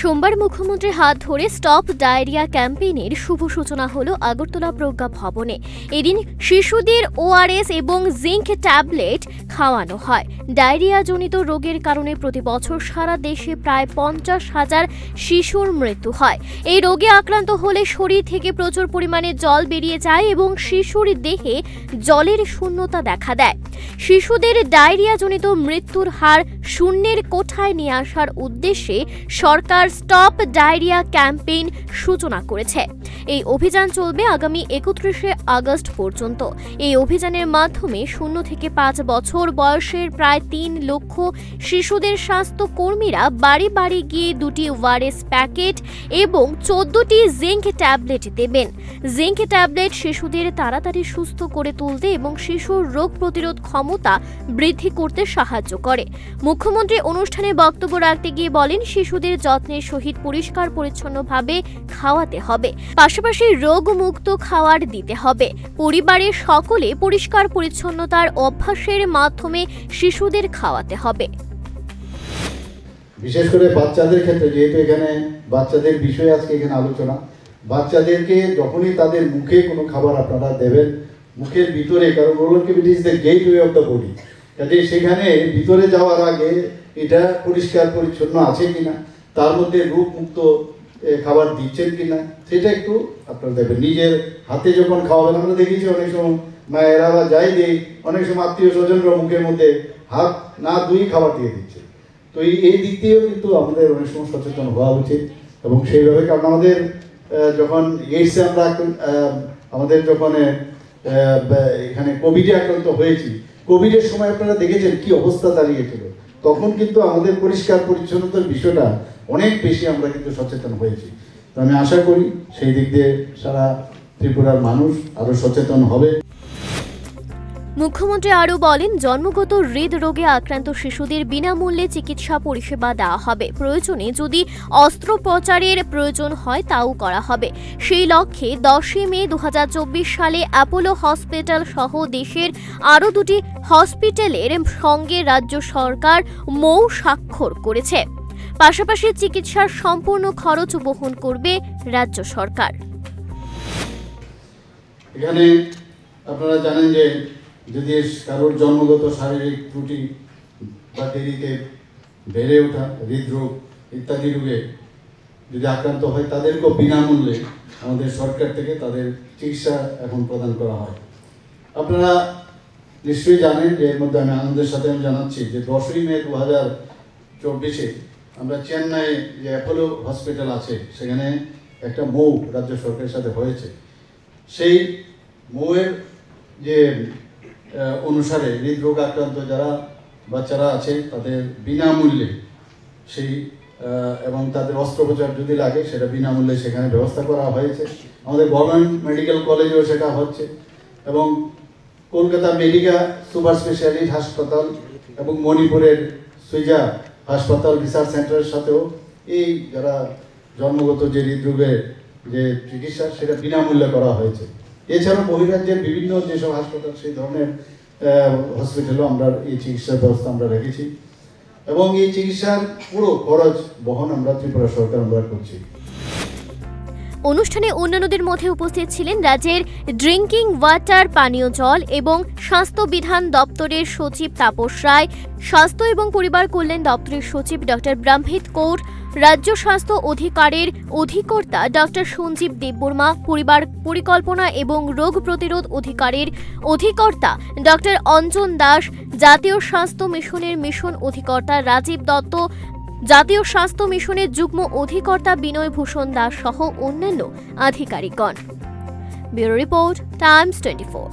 সোমবার মুখ্যমন্ত্রীর হাত ধরে স্টপ ডায়রিয়া ক্যাম্পেইনের শুভ সূচনা হল আগরতলা প্রজ্ঞা ভবনে। এদিন শিশুদের ওআরএস এবং জিঙ্ক ট্যাবলেট খাওয়ানো হয়। ডায়রিয়াজনিত রোগের কারণে প্রতি বছর সারা দেশে প্রায় 50,000 শিশুর মৃত্যু হয়। এই রোগে আক্রান্ত হলে শরীর থেকে প্রচুর পরিমাণে জল বেরিয়ে যায় এবং শিশুর দেহে জলের শূন্যতা দেখা দেয়। শিশুদের ডায়রিয়াজনিত মৃত্যুর হার শূন্যের কোঠায় নিয়ে আসার উদ্দেশ্যে সরকার স্টপ ডায়রিয়া ক্যাম্পেইন সূচনা করেছে। এই অভিযান চলবে আগামী 31শে আগস্ট পর্যন্ত। এই অভিযানের মাধ্যমে 0 থেকে 5 বছর বয়সের প্রায় 3 লক্ষ শিশুদের স্বাস্থ্য কর্মীরা বাড়ি বাড়ি গিয়ে 2টি ওআরএস প্যাকেট এবং 14টি জিঙ্ক ট্যাবলেট দেবেন। জিঙ্ক ট্যাবলেট শিশুদের তাড়াতাড়ি সুস্থ করে তুলতে এবং শিশুর রোগ প্রতিরোধ ক্ষমতা বৃদ্ধি করতে সাহায্য করে। মুখ্যমন্ত্রী অনুষ্ঠানে বক্তব্য রাখতে গিয়ে বলেন, শিশুদের যত্নের সহিত পরিষ্কার পরিচ্ছন্নভাবে খাওয়াতে হবে, পাশাপাশি রোগমুক্ত খাবার দিতে হবে। পরিবারের সকলে পরিষ্কার পরিচ্ছন্নতার অভ্যাসের মাধ্যমে শিশুদের খাওয়াতে হবে। বিশেষ করে বাচ্চাদের ক্ষেত্রে, যেহেতু এখানে বাচ্চাদের বিষয়ে আজকে এখানে আলোচনা, বাচ্চাদেরকে যখনই তাদের মুখে কোনো খাবার আপনারা দেবেন, মুখের ভিতরে, কারণ it is the gateway of the body, কাজে সেখানে ভিতরে যাওয়ার আগে এটা পরিষ্কার পরিচ্ছন্ন আছে কিনা, তার মধ্যে রোগমুক্ত খাবার দিচ্ছেন কিনা সেটা একটু আপনারা দেখবেন। নিজের হাতে যখন খাওয়াবেন, আমরা দেখেছি অনেক সময় মায়েরা বা যাই দেই, অনেক সময় আত্মীয় স্বজনরা মুখের মধ্যে হাত না ধুই খাবার দিয়ে দিচ্ছে। তো এই দিক দিয়েও কিন্তু আমাদের অনেক সময় সচেতন হওয়া উচিত এবং সেইভাবে, কারণ আমাদের যখন এইডসে আমরা আমাদের যখন এখানে কোভিডে আক্রান্ত হয়েছি, কোভিডের সময় আপনারা দেখেছেন কি অবস্থা দাঁড়িয়েছিল, তখন কিন্তু আমাদের পরিষ্কার পরিচ্ছন্নতার বিষয়টা অনেক বেশি আমরা কিন্তু সচেতন হয়েছি। তো আমি আশা করি সেই দিক দিয়ে সারা ত্রিপুরার মানুষ আরো সচেতন হবে। মুখ্যমন্ত্রী আরও বলেন, জন্মগত হৃদরোগে আক্রান্ত শিশুদের বিনামূল্যে চিকিৎসা পরিষেবা দেওয়া হবে। প্রয়োজনে যদি অস্ত্রোপচারের প্রয়োজন হয় তাও করা হবে। সেই লক্ষ্যে 10 মে 2024 সালে অ্যাপোলো হসপিটাল সহ দেশের আরও 2টি হসপিটালের সঙ্গে রাজ্য সরকার মৌ স্বাক্ষর করেছে। পাশাপাশি চিকিৎসার সম্পূর্ণ খরচ বহন করবে রাজ্য সরকার। এখানে আপনারা জানেন যে যদি কারোর জন্মগত শারীরিক ত্রুটি বা দেরিতে বেড়ে ওঠা হৃদরোগ ইত্যাদি রোগে যদি আক্রান্ত হয়, তাদেরকেও বিনামূল্যে আমাদের সরকার থেকে তাদের চিকিৎসা এখন প্রদান করা হয়। আপনারা নিশ্চয়ই জানেন যে এর মধ্যে আমি আনন্দের সাথে আমি জানাচ্ছি যে 10 মে 2024 আমরা চেন্নাইয়ে যে অ্যাপোলো হসপিটাল আছে, সেখানে একটা মৌ রাজ্য সরকারের সাথে হয়েছে। সেই মৌয়ের যে অনুসারে হৃদরোগ আক্রান্ত যারা বাচ্চারা আছে তাদের বিনামূল্যে সেই এবং তাদের অস্ত্রোপচার যদি লাগে সেটা বিনামূল্যে সেখানে ব্যবস্থা করা হয়েছে। আমাদের গভর্নমেন্ট মেডিকেল কলেজেও সেটা হচ্ছে এবং কলকাতা মেডিকা সুপার স্পেশালিটি হাসপাতাল এবং মণিপুরের সুইজা হাসপাতাল রিসার্চ সেন্টারের সাথেও এই যারা জন্মগত যে হৃদরোগের যে চিকিৎসা সেটা বিনামূল্যে করা হয়েছে। এছাড়াও বহিরাজ্যের বিভিন্ন যেসব হাসপাতাল, সেই ধরনের হসপিটালও আমরা এই চিকিৎসার ব্যবস্থা আমরা রেখেছি এবং এই চিকিৎসার পুরো খরচ বহন আমরা ত্রিপুরা সরকার আমরা করছি। অনুষ্ঠানে অন্যান্যদের মধ্যে উপস্থিত ছিলেন রাজ্যের ড্রিঙ্কিং ওয়াটার পানীয় জল এবং স্বাস্থ্য বিধান দপ্তরের সচিব তাপস রায়, স্বাস্থ্য এবং পরিবার কল্যাণ দপ্তরের সচিব ডক্টর ব্রহ্মিত কৌর, রাজ্য স্বাস্থ্য অধিকারের অধিকর্তা ডক্টর সঞ্জীব দেববর্মা, পরিবার পরিকল্পনা এবং রোগ প্রতিরোধ অধিকারের অধিকর্তা ডক্টর অঞ্জন দাস, জাতীয় স্বাস্থ্য মিশনের মিশন অধিকর্তা রাজীব দত্ত, জাতীয় স্বাস্থ্য মিশনের যুগ্ম অধিকর্তা বিনয় ভূষণ দাস সহ অন্যান্য আধিকারিকগণ। Bureau report, Times 24।